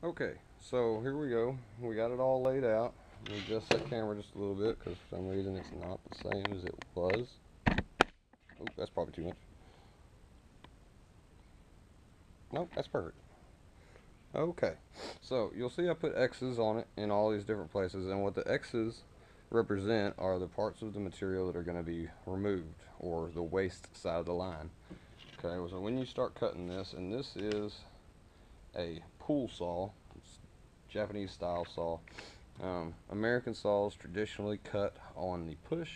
Okay, so here we go. We got it all laid out. Let me adjust that camera just a little bit because for some reason it's not the same as it was. Oh, that's probably too much. Nope, that's perfect. Okay, so you'll see I put X's on it in all these different places, and what the X's represent are the parts of the material that are going to be removed, or the waste side of the line. Okay, so when you start cutting this, and this is a pool saw, it's Japanese style saw. American saws traditionally cut on the push,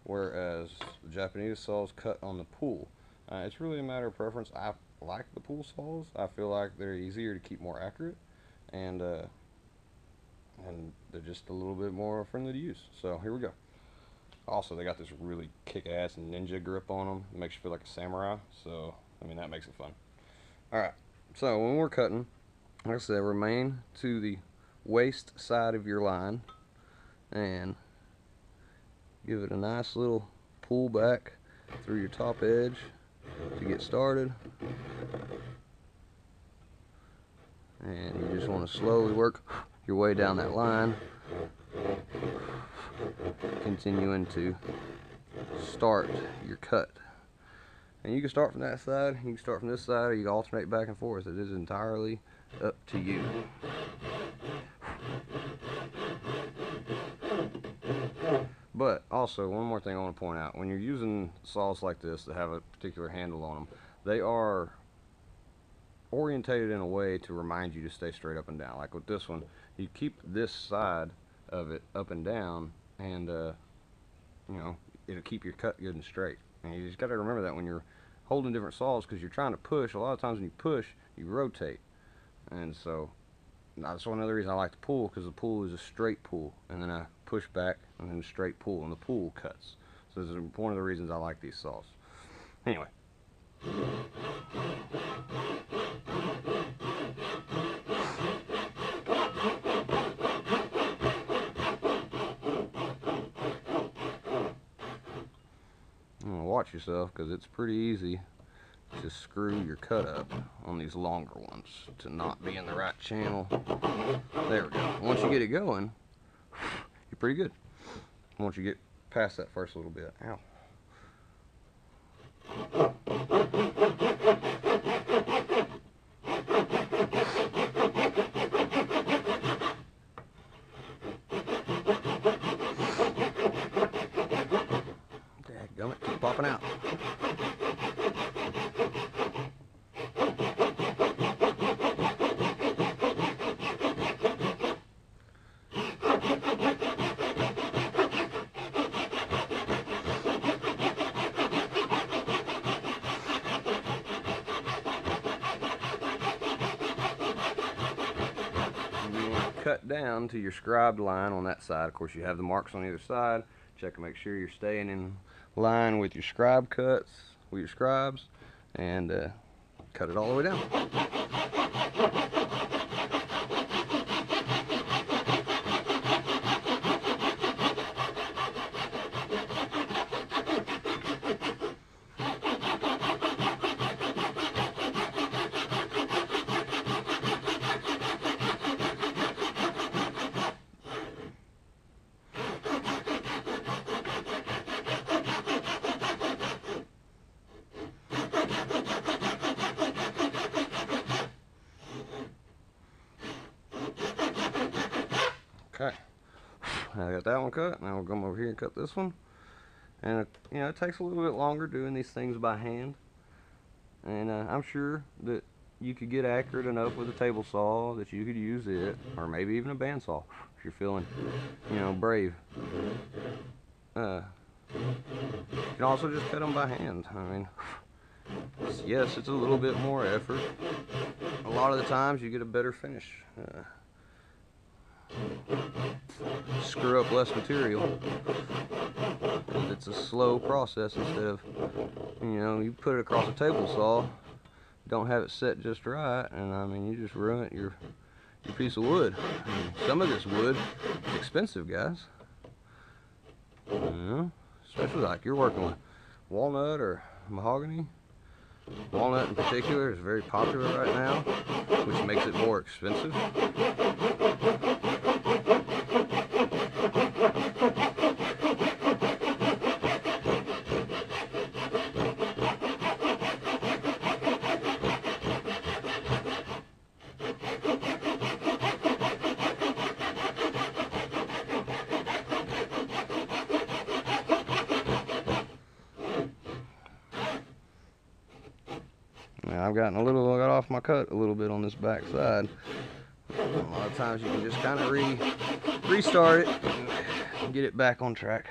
whereas the Japanese saws cut on the pull. It's really a matter of preference. I like the pull saws. I feel like they're easier to keep more accurate, and they're just a little bit more friendly to use. So here we go. Also, they got this really kick-ass ninja grip on them. It makes you feel like a samurai. So I mean, that makes it fun. All right. So when we're cutting, like I said, remain to the waist side of your line and give it a nice little pull back through your top edge to get started. And you just want to slowly work your way down that line, continuing to start your cut. And you can start from that side, you can start from this side, or you can alternate back and forth. It is entirely up to you. But also, one more thing I want to point out. When you're using saws like this that have a particular handle on them, they are orientated in a way to remind you to stay straight up and down. Like with this one, you keep this side of it up and down, and you know, it'll keep your cut good and straight. And you just got to remember that when you're holding different saws, because you're trying to push. A lot of times when you push, you rotate, and so that's one other reason I like to pull, because the pull is a straight pull, and then I push back and then straight pull, and the pull cuts. So this is one of the reasons I like these saws. Anyway. Watch yourself, because it's pretty easy to screw your cut up on these longer ones to not be in the right channel. There we go. Once you get it going, you're pretty good. Once you get past that first little bit. Ow. Dadgummit, keep popping out. Cut down to your scribed line on that side. Of course, you have the marks on either side. Check to make sure you're staying in line with your scribe cuts, with your scribes, and cut it all the way down. Okay, I got that one cut. Now we'll come over here and cut this one. And you know, it takes a little bit longer doing these things by hand. And I'm sure that you could get accurate enough with a table saw that you could use it, or maybe even a bandsaw if you're feeling, you know, brave. You can also just cut them by hand. I mean, yes, it's a little bit more effort. A lot of the times you get a better finish. Screw up less material. It's a slow process instead of, you know, you put it across a table saw, don't have it set just right, and I mean, you just ruin your piece of wood. I mean, some of this wood is expensive, guys. You know, especially like you're working with walnut or mahogany. Walnut in particular is very popular right now, which makes it more expensive. Now I've gotten got off my cut a little bit on this back side. A lot of times you can just kind of restart it and get it back on track.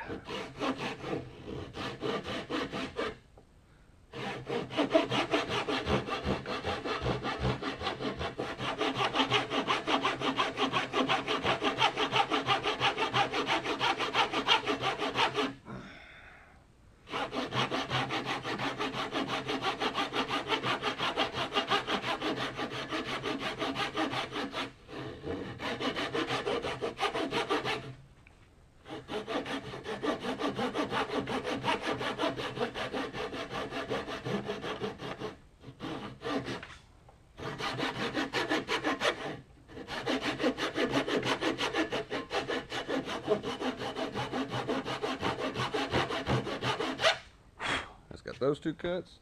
Got those two cuts.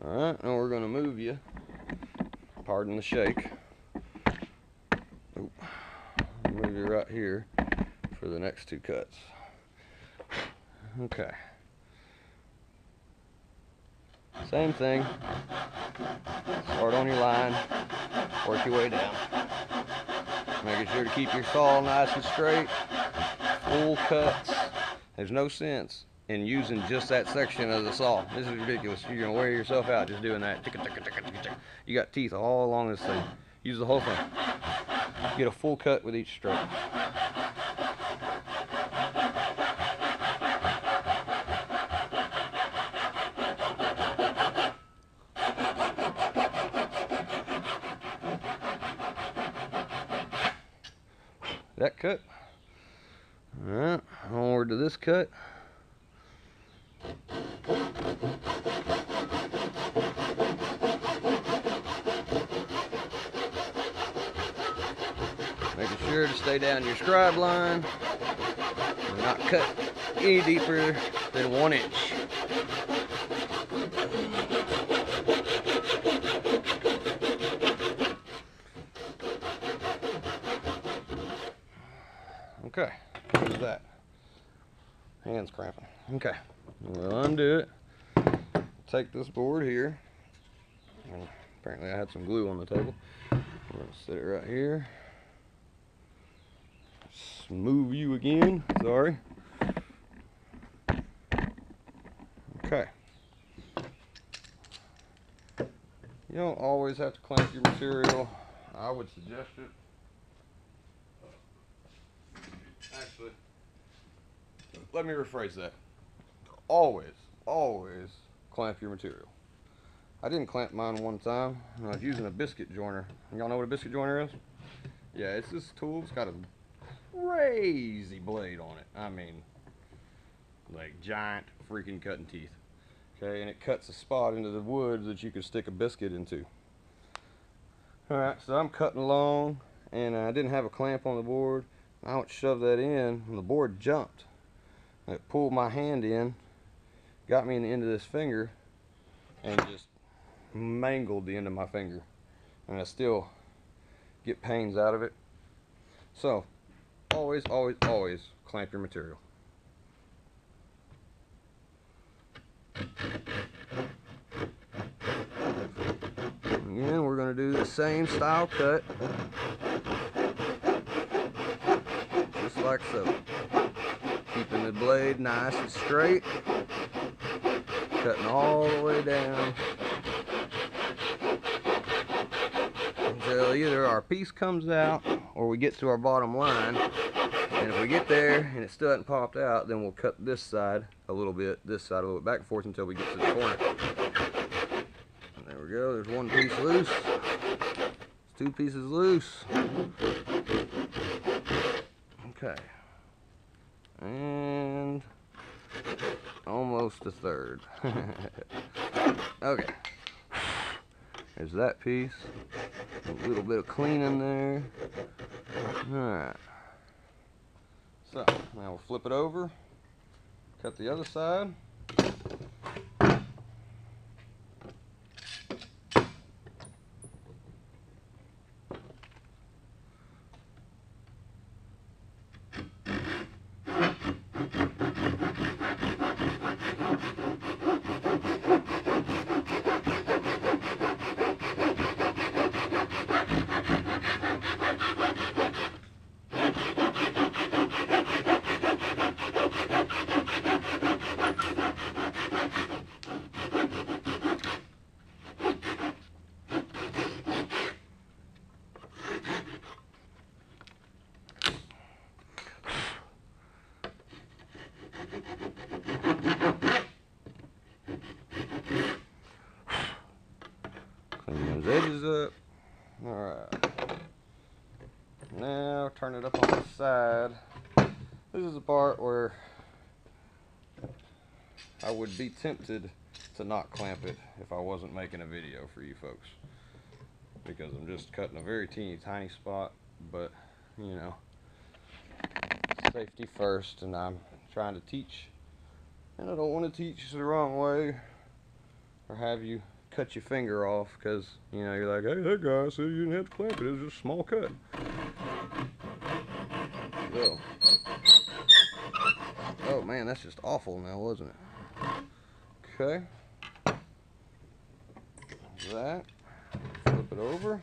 Alright, now we're going to move you, pardon the shake, move you right here for the next two cuts. Okay. Same thing. Start on your line, work your way down. Making sure to keep your saw nice and straight, full cuts. There's no sense in using just that section of the saw. This is ridiculous. You're gonna wear yourself out just doing that. You got teeth all along this thing. Use the whole thing. Get a full cut with each stroke. That cut. Alright, onward to this cut. Making sure to stay down your scribe line and not cut any deeper than 1 inch. Okay, there's that. Hands cramping. Okay, we'll undo it. Take this board here. And apparently I had some glue on the table. We're going to set it right here. Move you again. Sorry. Okay. You don't always have to clamp your material. I would suggest it. Actually, let me rephrase that. Always clamp your material. I didn't clamp mine one time. I was using a biscuit joiner. Y'all know what a biscuit joiner is? Yeah, it's this tool. It's got a crazy blade on it. I mean, like giant freaking cutting teeth. Okay, and it cuts a spot into the wood that you could stick a biscuit into. Alright, so I'm cutting along, and I didn't have a clamp on the board. I went to shove that in, and the board jumped. It pulled my hand in, got me in the end of this finger, and just mangled the end of my finger. And I still get pains out of it. So, always clamp your material. Again, we're going to do the same style cut, just like so. Keeping the blade nice and straight, cutting all the way down until either our piece comes out or we get to our bottom line. And if we get there and it still hasn't popped out, then we'll cut this side a little bit, this side a little bit back and forth until we get to the corner. And there we go, there's one piece loose. There's two pieces loose. Okay. And almost a third. Okay. There's that piece. A little bit of cleaning there. Alright. So, now we'll flip it over. Cut the other side. Clean those edges up. Alright. Now turn it up on the side. This is the part where I would be tempted to not clamp it if I wasn't making a video for you folks. Because I'm just cutting a very teeny tiny spot, but you know, safety first, and I'm trying to teach, and I don't want to teach the wrong way or have you cut your finger off because, you know, you're like, hey, that guy said you didn't have to clamp it, it was just a small cut. So, oh man, that's just awful now, wasn't it? Okay. That. Flip it over.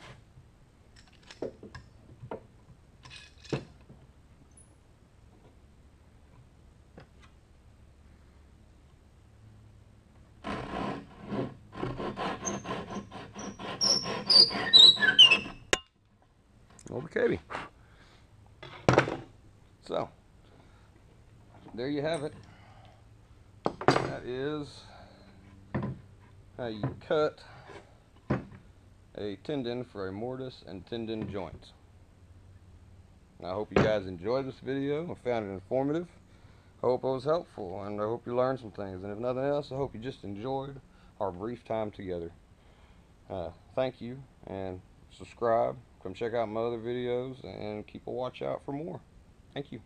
Okay. So, there you have it. That is how you cut a tendon for a mortise and tendon joint. I hope you guys enjoyed this video. I found it informative. I hope it was helpful, and I hope you learned some things. And if nothing else, I hope you just enjoyed our brief time together. Thank you, and subscribe. Come check out my other videos, and keep a watch out for more. Thank you.